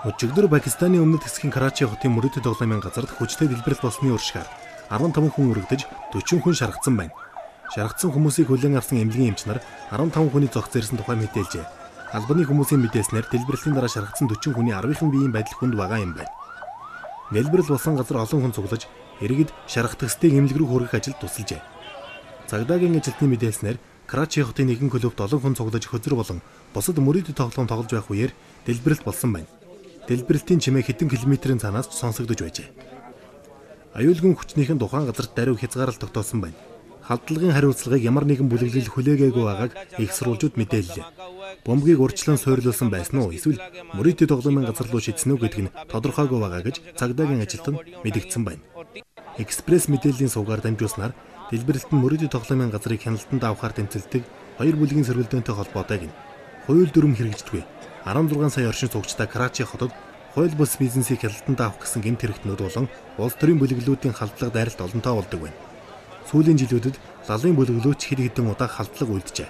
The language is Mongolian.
Өчигдөр Пакистаны өмнөд хэсгийн Карачи хотын мөрөдөд тоглоомын газарт хүчтэй дэлбэрэл болсны уршгаар 15 хүн өргөдөж 40 хүн шархсан байна. Шархсан хүмүүсийг хүлээн авсан эмнэлгийн эмч нар 15 хүний зогс зэрсэн тухай мэдээлжээ. Албаны хүмүүсийн мэдээснээр дэлбэрэлийн дараа шархсан 40 хүний 10-ын биеийн байдал хүнд бага юм байна. Дэлбэрэл болсон газар олон хүн цуглаж иргэд шархтагсдыг эмнэлэг рүү хүргэх ажилд тусалжээ. Цагдаагийн ажилтны мэдээлснээр Карачи хотын нэгэн клубт олон хүн цуглаж хөзөр болон бусад мөрөдөд тоглоом тоглож байх үеэр дэлбэрэлт болсон байна. Дэлбэрэлтийн чимээ хэдэн километрийн цаанаас ч сонсогдож байжээ. Аюулгүй хүчнийхэн тухайн газарт даруй хязгаарлалт тогтоосон байна. Халдлагын хариуцлагыг ямар нэгэн бүлэглэл хүлээгээгүй байгааг их сурвалжууд мэдээллээ. Бомбыг урьдчилан суйрлуулсан байсан уу эсвэл мөрөдөд тоглоомын газар руу шидсэн үү гэдг нь тодорхойгүй байгаа гэж цагдаагийн ажилтан мэдгдсэн байна. Экспресс мэдээллийн сувгаар дамжуулснаар дэлбэрэлт нь мөрөдөд тоглоомын газрыг хяналтанд авахар тэмцэлдэг хоёр бүлгийн сэргэлдэнтэй холбоотой гин. Хууль дүрм хэрэгждэггүй. 16 сая оршин суугчтай Карачи хотод хууль бус бизнесийг хяналтанд авах гэсэн гэмт хэрэгтнүүд болон улс төрийн бүлэглүүдийн халдлага дайралт олонтоо болдог байна. Сүүлийн жилүүдэд лалын бүлэглүүч хэд хэдэн удаа халдлага үлджээ.